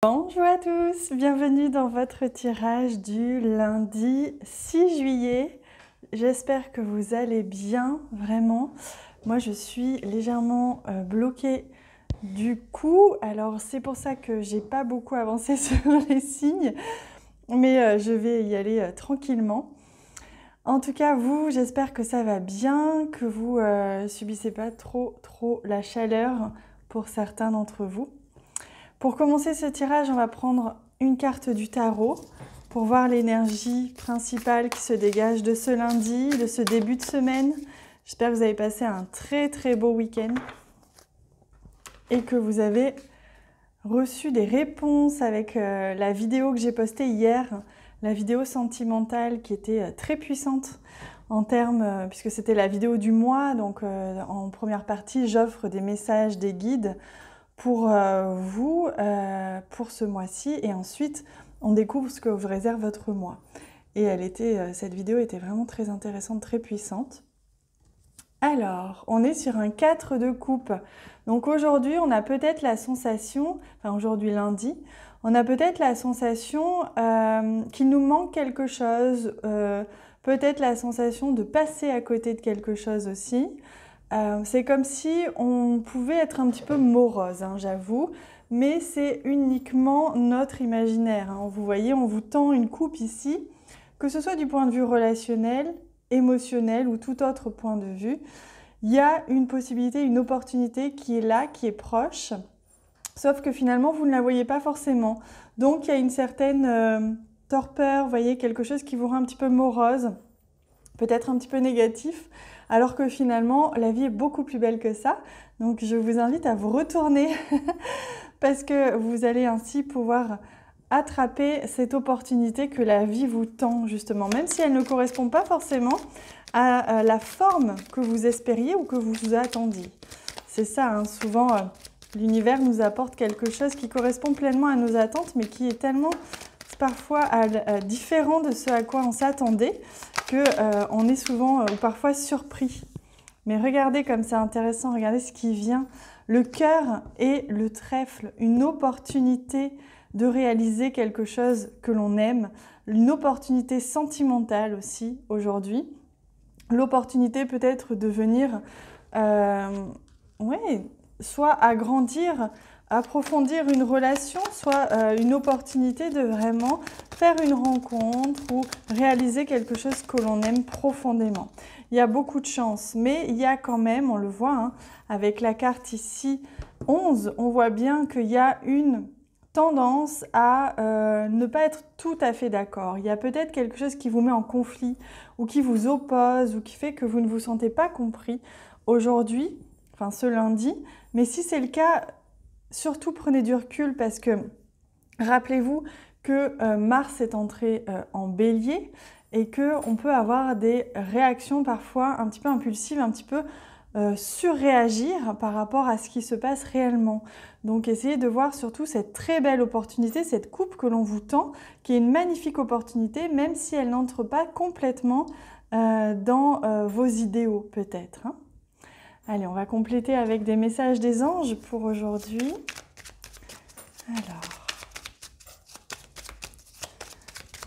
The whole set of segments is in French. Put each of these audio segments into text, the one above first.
Bonjour à tous, bienvenue dans votre tirage du lundi 6 juillet. J'espère que vous allez bien, vraiment. Moi, je suis légèrement bloquée du coup. Alors, c'est pour ça que j'ai pas beaucoup avancé sur les signes, mais je vais y aller tranquillement. En tout cas, vous, j'espère que ça va bien, que vous subissez pas trop la chaleur pour certains d'entre vous. Pour commencer ce tirage, on va prendre une carte du tarot pour voir l'énergie principale qui se dégage de ce lundi, de ce début de semaine. J'espère que vous avez passé un très beau week-end et que vous avez reçu des réponses avec la vidéo que j'ai postée hier, la vidéo sentimentale qui était très puissante en termes, puisque c'était la vidéo du mois, donc en première partie, j'offre des messages, des guides pour vous, pour ce mois-ci, et ensuite on découvre ce que vous réserve votre mois. Et cette vidéo était vraiment très intéressante, très puissante. Alors, on est sur un 4 de coupe. Donc aujourd'hui, on a peut-être la sensation, enfin aujourd'hui lundi, on a peut-être la sensation qu'il nous manque quelque chose, peut-être la sensation de passer à côté de quelque chose aussi. C'est comme si on pouvait être un petit peu morose, hein, j'avoue, mais c'est uniquement notre imaginaire, hein. Vous voyez, on vous tend une coupe ici, que ce soit du point de vue relationnel, émotionnel ou tout autre point de vue. Il y a une possibilité, une opportunité qui est là, qui est proche, sauf que finalement, vous ne la voyez pas forcément. Donc, il y a une certaine torpeur, vous voyez, quelque chose qui vous rend un petit peu morose, peut-être un petit peu négatif, alors que finalement, la vie est beaucoup plus belle que ça. Donc, je vous invite à vous retourner parce que vous allez ainsi pouvoir attraper cette opportunité que la vie vous tend, justement, même si elle ne correspond pas forcément à la forme que vous espériez ou que vous vous attendiez. C'est ça, hein, souvent, l'univers nous apporte quelque chose qui correspond pleinement à nos attentes, mais qui est tellement parfois différent de ce à quoi on s'attendait, qu'on est souvent ou parfois surpris. Mais regardez comme c'est intéressant, regardez ce qui vient. Le cœur et le trèfle, une opportunité de réaliser quelque chose que l'on aime, une opportunité sentimentale aussi aujourd'hui, l'opportunité peut-être de venir soit agrandir, approfondir une relation, soit une opportunité de vraiment faire une rencontre ou réaliser quelque chose que l'on aime profondément. Il y a beaucoup de chance, mais il y a quand même, on le voit, hein, avec la carte ici 11, on voit bien qu'il y a une tendance à ne pas être tout à fait d'accord. Il y a peut-être quelque chose qui vous met en conflit ou qui vous oppose ou qui fait que vous ne vous sentez pas compris aujourd'hui, enfin ce lundi. Mais si c'est le cas, surtout prenez du recul parce que rappelez-vous que Mars est entré en Bélier et qu'on peut avoir des réactions parfois un petit peu impulsives, un petit peu surréagir par rapport à ce qui se passe réellement. Donc essayez de voir surtout cette très belle opportunité, cette coupe que l'on vous tend, qui est une magnifique opportunité, même si elle n'entre pas complètement dans vos idéaux peut-être, hein. Allez, on va compléter avec des messages des anges pour aujourd'hui. Alors,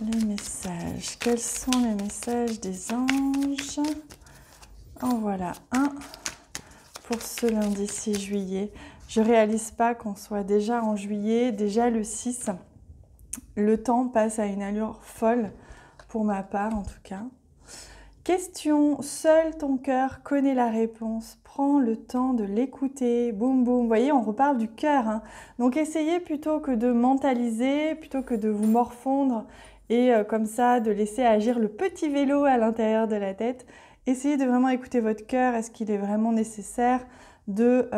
les messages. Quels sont les messages des anges? En voilà un pour ce lundi 6 juillet. Je ne réalise pas qu'on soit déjà en juillet, déjà le 6. Le temps passe à une allure folle, pour ma part en tout cas. Question, seul ton cœur connaît la réponse. Prends le temps de l'écouter. Boum, boum. Vous voyez, on reparle du cœur, hein. Donc essayez plutôt que de mentaliser, plutôt que de vous morfondre et comme ça de laisser agir le petit vélo à l'intérieur de la tête. Essayez de vraiment écouter votre cœur. Est-ce qu'il est vraiment nécessaire de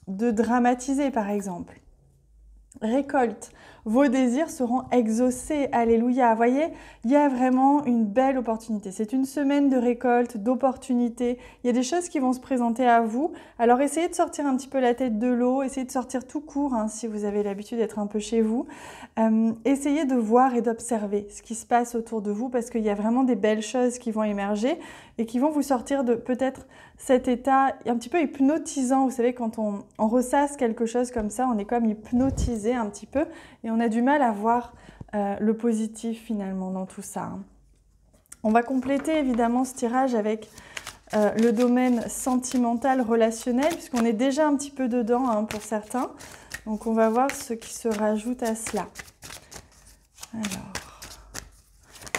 dramatiser, par exemple? Récolte, vos désirs seront exaucés, alléluia. Vous voyez, il y a vraiment une belle opportunité. C'est une semaine de récolte, d'opportunités. Il y a des choses qui vont se présenter à vous. Alors essayez de sortir un petit peu la tête de l'eau, essayez de sortir tout court, hein, si vous avez l'habitude d'être un peu chez vous. Essayez de voir et d'observer ce qui se passe autour de vous parce qu'il y a vraiment des belles choses qui vont émerger et qui vont vous sortir de peut-être cet état un petit peu hypnotisant. Vous savez, quand on ressasse quelque chose comme ça, on est comme hypnotisé un petit peu et on a du mal à voir le positif finalement dans tout ça. On va compléter évidemment ce tirage avec le domaine sentimental, relationnel, puisqu'on est déjà un petit peu dedans hein, pour certains. Donc on va voir ce qui se rajoute à cela. Alors,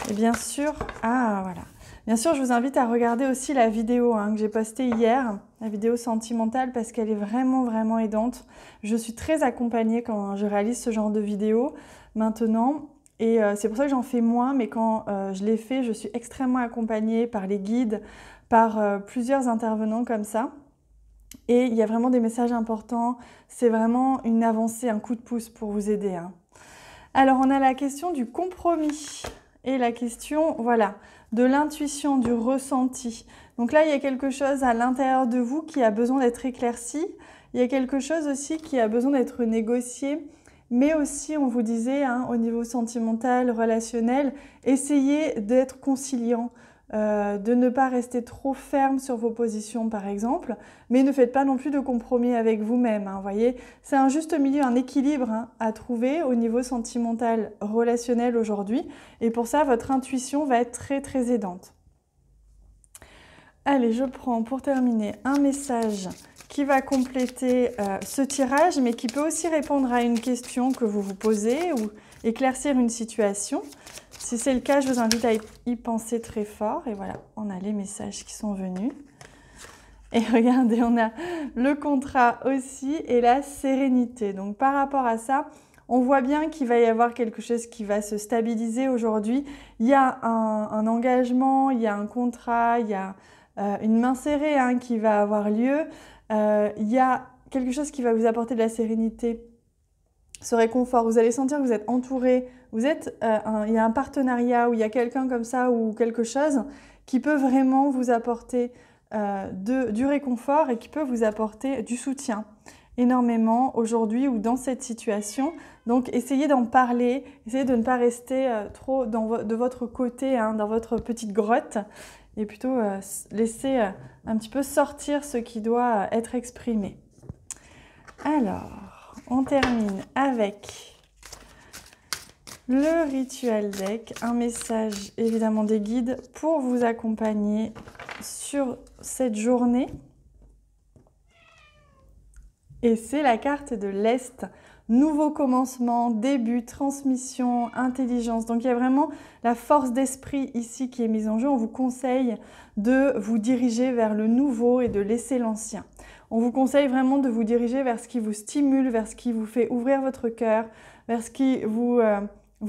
et bien sûr, voilà. Bien sûr, je vous invite à regarder aussi la vidéo hein, que j'ai postée hier, la vidéo sentimentale, parce qu'elle est vraiment, vraiment aidante. Je suis très accompagnée quand je réalise ce genre de vidéo maintenant. Et c'est pour ça que j'en fais moins, mais quand je les fais, je suis extrêmement accompagnée par les guides, par plusieurs intervenants comme ça. Et il y a vraiment des messages importants. C'est vraiment une avancée, un coup de pouce pour vous aider. Hein. Alors, on a la question du compromis et la question, voilà, de l'intuition, du ressenti. Donc là, il y a quelque chose à l'intérieur de vous qui a besoin d'être éclairci. Il y a quelque chose aussi qui a besoin d'être négocié. Mais aussi, on vous disait, hein, au niveau sentimental, relationnel, essayez d'être conciliant, de ne pas rester trop ferme sur vos positions, par exemple, mais ne faites pas non plus de compromis avec vous-même. Hein, voyez, c'est un juste milieu, un équilibre hein, à trouver au niveau sentimental, relationnel aujourd'hui. Et pour ça, votre intuition va être très, très aidante. Allez, je prends pour terminer un message qui va compléter ce tirage, mais qui peut aussi répondre à une question que vous vous posez ou éclaircir une situation. Si c'est le cas, je vous invite à y penser très fort. Et voilà, on a les messages qui sont venus. Et regardez, on a le contrat aussi et la sérénité. Donc par rapport à ça, on voit bien qu'il va y avoir quelque chose qui va se stabiliser aujourd'hui. Il y a un engagement, il y a un contrat, il y a une main serrée hein, qui va avoir lieu. Il y a quelque chose qui va vous apporter de la sérénité, ce réconfort. Vous allez sentir que vous êtes entouré, il y a un partenariat où il y a quelqu'un comme ça ou quelque chose qui peut vraiment vous apporter du réconfort et qui peut vous apporter du soutien énormément aujourd'hui ou dans cette situation. Donc essayez d'en parler, essayez de ne pas rester trop de votre côté, hein, dans votre petite grotte, et plutôt laisser un petit peu sortir ce qui doit être exprimé. Alors, on termine avec le rituel deck, un message évidemment des guides pour vous accompagner sur cette journée. Et c'est la carte de l'Est. Nouveau commencement, début, transmission, intelligence. Donc il y a vraiment la force d'esprit ici qui est mise en jeu. On vous conseille de vous diriger vers le nouveau et de laisser l'ancien. On vous conseille vraiment de vous diriger vers ce qui vous stimule, vers ce qui vous fait ouvrir votre cœur, vers ce qui vous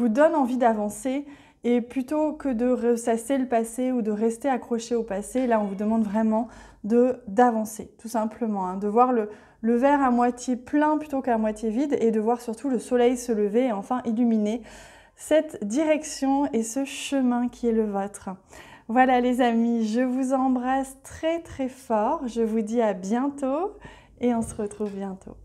donne envie d'avancer. Et plutôt que de ressasser le passé ou de rester accroché au passé, là on vous demande vraiment d'avancer, tout simplement, hein, de voir le verre à moitié plein plutôt qu'à moitié vide et de voir surtout le soleil se lever et enfin illuminer cette direction et ce chemin qui est le vôtre. Voilà les amis, je vous embrasse très très fort, je vous dis à bientôt et on se retrouve bientôt.